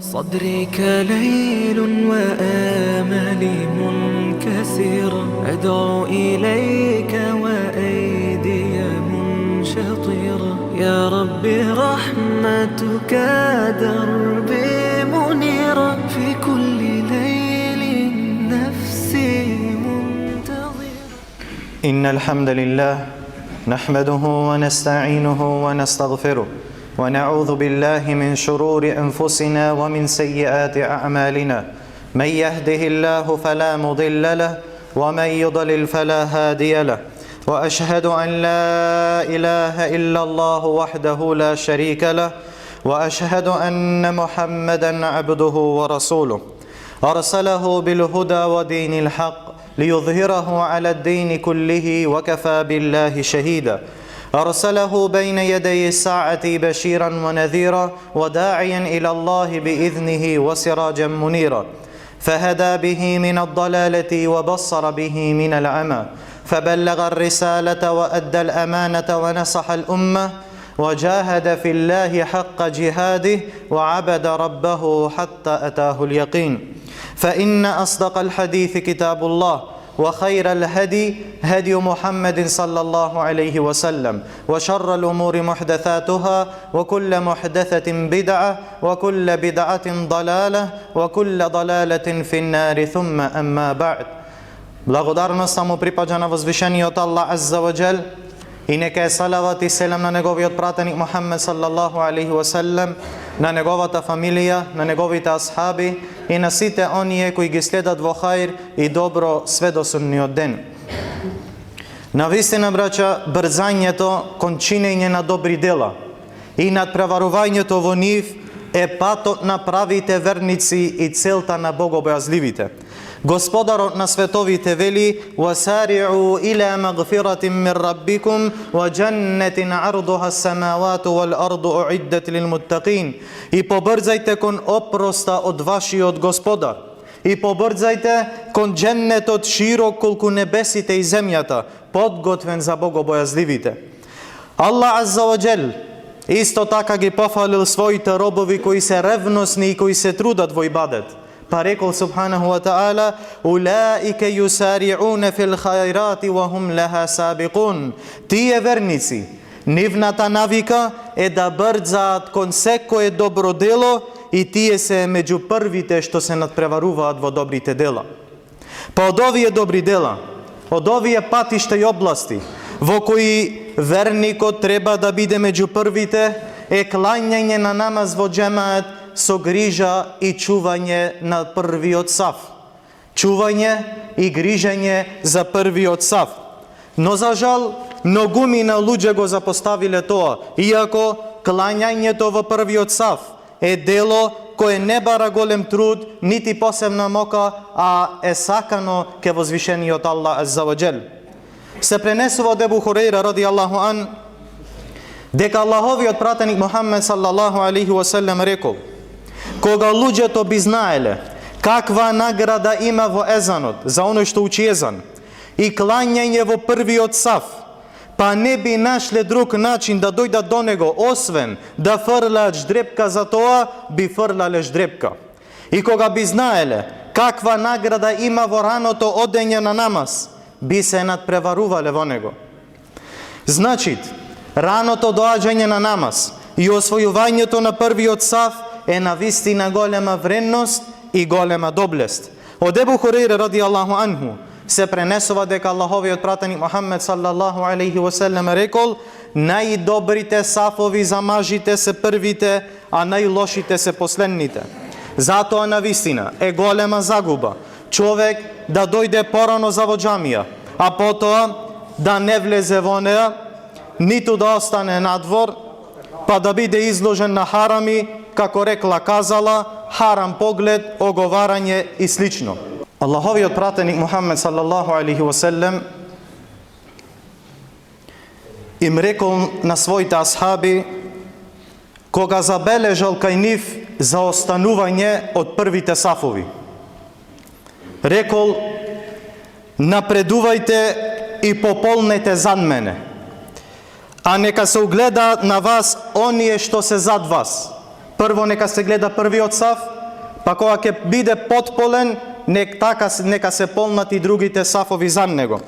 صدري كليل وآملي منكسرة أدعو إليك وأيدي منشطرة يا رب رحمتك دربي منيرة في كل ليل نفسي منتظرة. إن الحمد لله نحمده ونستعينه ونستغفره ونعوذ بالله من شرور أنفسنا ومن سيئات أعمالنا من يهده الله فلا مضل له ومن يضلل فلا هادي له وأشهد أن لا إله إلا الله وحده لا شريك له وأشهد أن محمدا عبده ورسوله أرسله بالهدى ودين الحق ليظهره على الدين كله وكفى بالله شهيدا أرسله بين يدي الساعة بشيرا ونذيرا وداعيا إلى الله بإذنه وسراجا منيرا فهدى به من الضلالة وبصر به من العمى فبلغ الرسالة وأدى الأمانة ونصح الأمة وجاهد في الله حق جهاده وعبد ربه حتى أتاه اليقين فإن أصدق الحديث كتاب الله وخير الهدي هدي محمد صلى الله عليه وسلم وشر الأمور محدثاتها وكل محدثة بدعة وكل بدعة ضلالة وكل ضلالة في النار ثم أما بعد. Благодарност само припаѓа на возвишениот Аллах Азза ва Джал и нека е салават и селам на неговиот пратеник Мухаммед саллаллаху алейхи ва саллем, на неговата фамилија, на неговите асхаби и на сите оние кои ги следат во хаир и добро све до судниот ден. Навистина, браќа, брзањето кон чинење на добри дела и надпреварувањето во нив е патот на правите верници и целта на богобојазливите. Господарот на световите вели: "Васари'у иля магфиратин мин раббикум ва джаннатин ардуха ас-самавату вал арду у'иддат лил муттақин." И побрзајте кон опроста од вашиот Господар. И побрзајте кон дженнетот широк колку небесите и земјата, подготвен за богобојазливите. Аллах Азза ва Джал исто така ги пофалил своите робови кои се ревносни и кои се трудат во ибадет. Па рекол субханаху ва таала: "Улаика юсари'уна фил хајрати ва хум лаха сабиқун." Тие верници, нивната навика е да брзаат кон секое добро дело и тие се меѓу првите што се надпреваруваат во добрите дела. Па од овие добри дела, од овие патишта и области во кои верникот треба да биде меѓу првите е клањање на намаз во џемаат со грижа и чување на првиот саф. Чување и грижање за првиот саф. Но за жал, многумина луѓе го запоставиле тоа, иако клањањето во првиот саф е дело кое не бара голем труд, нити посебна мока, а е сакано ке возвишениот Аллах Азза ва Джал. Се пренесува од Ебу Хурейра радијаллаху ан дека Аллаховиот пратеник Мухаммед саллаллаху алейхи ва саллем рекол: "Кога луѓето би знаеле каква награда има во езанот за оној што учи езан и клањање во првиот саф, па не би нашле друг начин да дојдат до него, освен да фрлаат ждрепка за тоа, би фрлале ждрепка. И кога би знаеле каква награда има во раното одење на намаз, би се надпреварувале во него." Значи, раното доаѓање на намаз и освојувањето на првиот саф е навистина голема вредност и голема доблест. Од Ебу Хурейра радијаллаху анху се пренесува дека Аллаховиот пратеник Мухаммед саллаллаху алейхи ва саллем рекол: "Најдобрите сафови за мажите се првите, а најлошите се последните." Затоа навистина е голема загуба човек да дојде порано за во џамија, а потоа да не влезе во неа, ниту да остане надвор, па да биде изложен на харами, како рекла казала, харам поглед, оговарање и слично. Аллаховиот пратеник Мухаммед саллаллаху алейхи ва саллем им рекол на своите асхаби кога забележал кај нив заостанување од првите сафови. Рекол: "Напредувајте и пополнете зад мене, а нека се угледаат на вас оние што се зад вас Прво нека се гледа првиот саф, па кога ќе биде потполен, нека се полнат и другите сафови за него.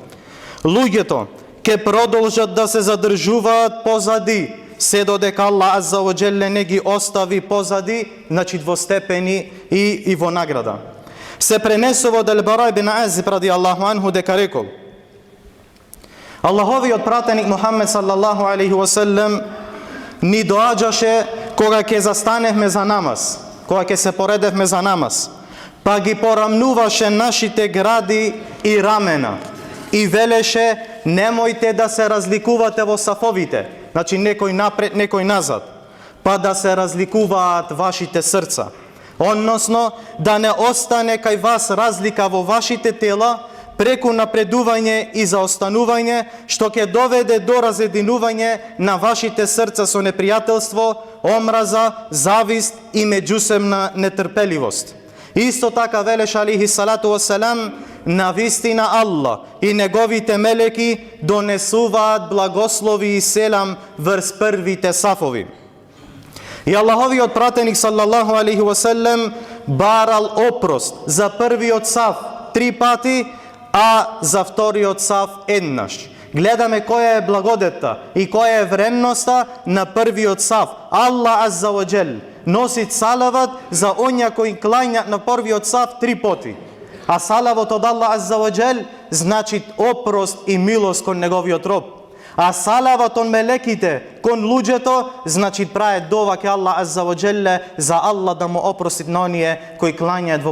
Луѓето ќе продолжат да се задржуваат позади, се додека Аллах Азза ва Джелле не ги остави позади, значи двостепени и во награда. Се пренесува од Ал-Бара ибн Азиб ради Аллаху анху дека рекол: Аллаховиот пратеник Мухаммед саллаллаху алейхи ва селлем ни доаѓаше кога ќе застаневме за намаз, кога ќе се поредевме за намаз, па ги порамнуваше нашите гради и рамена и велеше: немојте да се разликувате во сафовите, значи некој напред, некој назад, па да се разликуваат вашите срца, односно да не остане кај вас разлика во вашите тела преку напредување и заостанување, што ќе доведе до разединување на вашите срца со непријателство, омраза, завист и меѓусебна нетрпеливост. Исто така велеше алейхи салату вассалам: навистина Аллах и неговите мелеки донесуваат благослови и селам врз првите сафови. И Аллаховиот пратеник саллаллаху алейхи васеллем барал опрост за првиот саф 3 пати, а за вториот саф еднаш. Гледаме која е благодетта и која е вредноста на првиот саф. Аллах Азза ва Джел носи салават за онја кои клањат на првиот саф 3 пати. А салавот од Аллах Азза ва Джел значи опрост и милост кон неговиот роб. А салавот од мелеките кон луѓето значи праe дова ке Аллах Азза ва Джелле за Аллах да му опрости на оние кои клањаат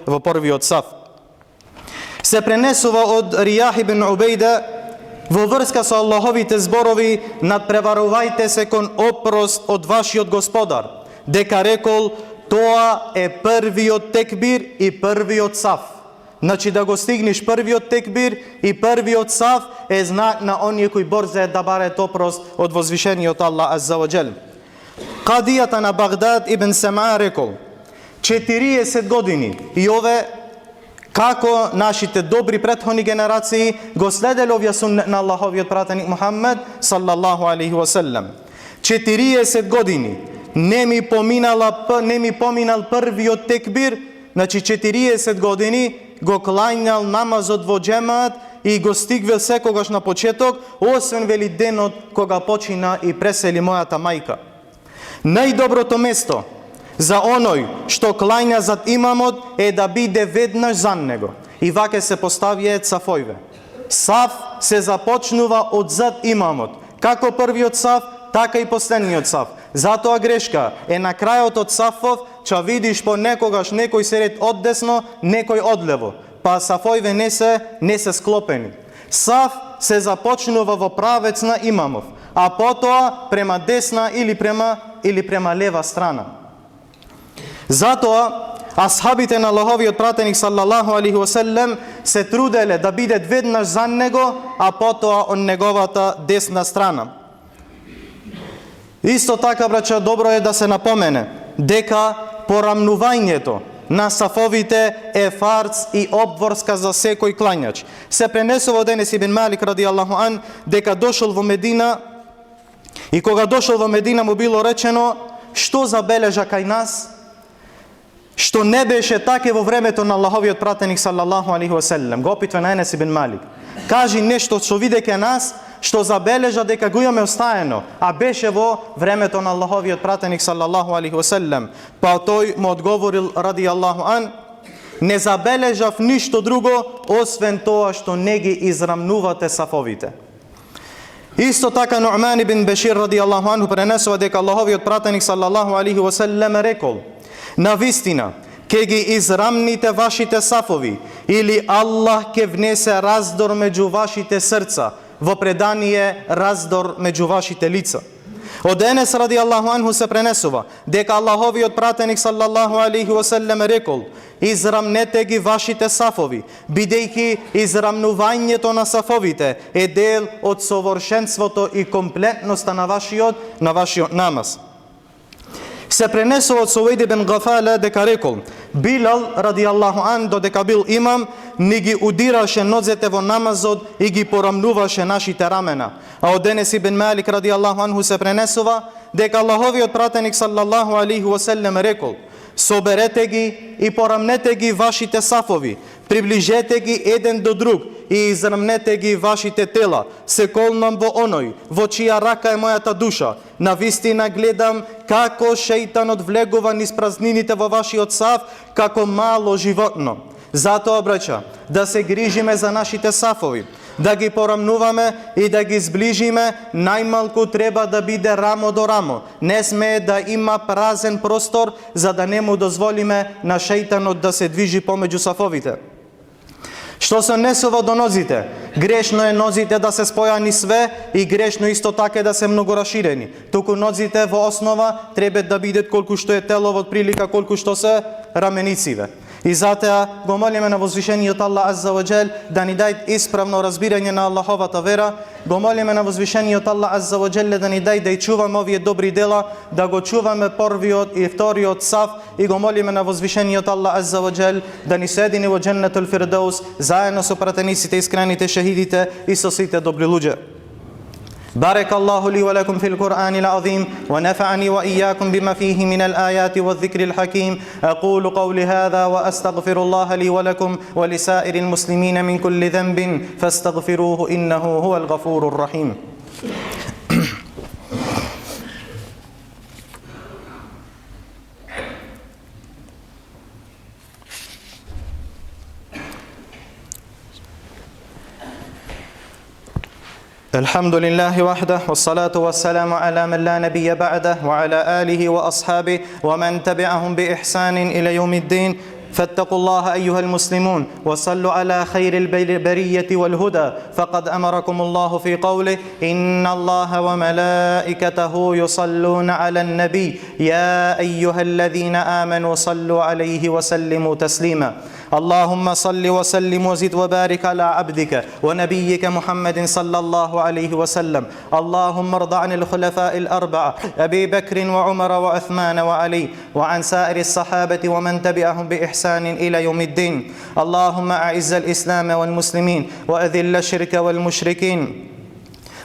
во првиот саф. Се пренесува од Ријах ибн Убейда во врска со Аллаховите зборови: надпреварувајте се кон опрост од вашиот господар, дека рекол: тоа е првиот текбир и првиот саф. Значи да го стигнеш првиот текбир и првиот саф е знак на оние кои борзеат да бараат опрост од возвишениот Аллах Азза ва Джел. Кадијата на Багдад ибн Сама рекол: 40 години и ове како нашите добри претходни генерации го следеле овие суннет на Аллаховиот пратеник Мухаммед саллаллаху алейхи ва селлем. 40 години не ми поминал првиот текбир, значи 40 години го клањал намазот во джемаат и го стигвел секогаш на почеток, освен вели денот кога почина и пресели мојата мајка. Најдоброто место за оној што клања зад имамот е да биде веднаш за него. И ваке се поставијаат сафојве. Саф се започнува од зад имамот, како првиот саф, така и последниот саф. Затоа грешка е на крајот од сафов, че видиш по некогаш некој седит од десно, некој од лево, па сафојве не се склопени. Саф се започнува во правец на имамов, а потоа према десна или према лева страна. Затоа асхабите на Аллаховиот пратеник саллаллаху алейхи ва селлем се труделе да бидат веднаш за него, а потоа од неговата десна страна. Исто така, браќа, добро е да се напомене дека порамнувањето на сафовите е фарц и обврска за секој клањач. Се пренесува од Енес ибн Малик ради Аллаху ан дека дошол во Медина и кога дошол во Медина му било речено: што забележа кај нас, што не беше така во времето на Аллаховиот пратеник саллаллаху алейхи ва селлем. Го опитва на Енес ибн Малик: кажи нешто што виде кај нас, што забележа дека го имаме остаено, а беше во времето на Аллаховиот пратеник саллаллаху алейхи ва селлем. Па тој му одговорил ради Аллаху ан: не забележав ништо друго освен тоа што не ги израмнувате сафовите. Исто така Нуъман ибн Бешир ради Аллаху анху пренесува дека Аллаховиот пратеник саллаллаху алейхи ва селлем рекол: навистина ке ги израмните вашите сафови или Аллах ке внесе раздор меѓу вашите срца, во предание раздор меѓу вашите лица. Од Енес ради Аллаху анху се пренесува дека Аллаховиот пратеник саллаллаху алейхи ва селлем рекол: израмнете ги вашите сафови, бидејќи израмнувањето на сафовите е дел од совршенството и комплетноста на вашиот намаз. Се пренесува од Сувейд ибн Гафала дека рекол: Билал ради Аллаху ан додека бил имам, ни ги удираше нозете во намазот и ги порамнуваше нашите рамена. А од Енес ибн Малик ради Аллаху анху се пренесува дека Аллаховиот пратеник саллаллаху алейхи ва селем рекол: соберете ги и порамнете ги вашите сафови, приближете ги еден до друг и израмнете ги вашите тела. Се колнам во оној, во чија рака е мојата душа. Навистина гледам како шејтанот влегува низ празнините во вашиот саф, како мало животно. Затоа, браќа, да се грижиме за нашите сафови, да ги порамнуваме и да ги зближиме, најмалку треба да биде рамо до рамо. Не сме да има празен простор, за да не му дозволиме на шејтанот да се движи помеѓу сафовите. Што се однесува до нозите, грешно е нозите да се спојани све и грешно исто така да се многу раширени. Туку нозите во основа треба да бидат колку што е тело, од прилика колку што се раменициве. И затоа го молиме на возвишениот Аллах Азза ва Джел да ни даде исправно разбирање на Аллаховата вера. Го молиме на возвишениот Аллах Азза ва Джел да ни даде да и чуваме овие добри дела, да го чуваме првиот и вториот саф, и го молиме на возвишениот Аллах Азза ва Джел да ни соедини во Дженнетул Фирдаус заедно со пратениците, искрените, шехидите и со сите добри луѓе. بارك الله لي ولكم في القرآن العظيم ونفعني وإياكم بما فيه من الآيات والذكر الحكيم. أقول قولي هذا وأستغفر الله لي ولكم ولسائر المسلمين من كل ذنب فاستغفروه إنه هو الغفور الرحيم. الحمد لله وحده والصلاة والسلام على من لا نبي بعده وعلى آله وأصحابه ومن تبعهم بإحسان إلى يوم الدين. فاتقوا الله أيها المسلمون وصلوا على خير البرية والهدى، فقد أمركم الله في قوله: إن الله وملائكته يصلون على النبي يا أيها الذين آمنوا صلوا عليه وسلموا تسليما. اللهم صل وسلم وزد وبارك على عبدك ونبيك محمد صلى الله عليه وسلم. اللهم ارض عن الخلفاء الأربعة أبي بكر وعمر وعثمان وعلي وعن سائر الصحابة ومن تبعهم بإحسان إلى يوم الدين. اللهم أعز الإسلام والمسلمين وأذل الشرك والمشركين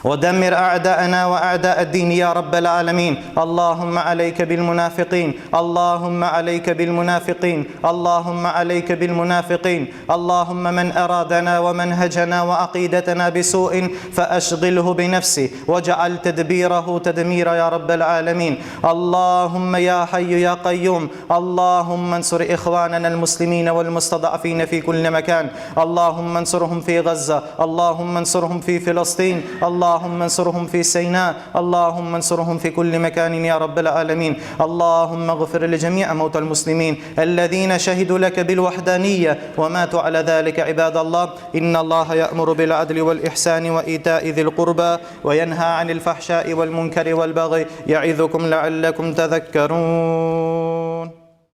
ودمر أعداءنا وأعداء الدين يا رب العالمين. اللهم عليك بالمنافقين، اللهم عليك بالمنافقين، اللهم عليك بالمنافقين. اللهم من أرادنا ومنهجنا وعقيدتنا بسوء فأشغله بنفسه واجعل تدبيره تدميرا يا رب العالمين. اللهم يا حي يا قيوم، اللهم انصر إخواننا المسلمين والمستضعفين في كل مكان. اللهم انصرهم في غزة، اللهم انصرهم في فلسطين، اللهم انصرهم في سيناء، اللهم انصرهم في كل مكان يا رب العالمين. اللهم اغفر لجميع موتى المسلمين الذين شهدوا لك بالوحدانية وماتوا على ذلك. عباد الله، إن الله يأمر بالعدل والإحسان وإيتاء ذي القربى وينهى عن الفحشاء والمنكر والبغي يعظكم لعلكم تذكرون.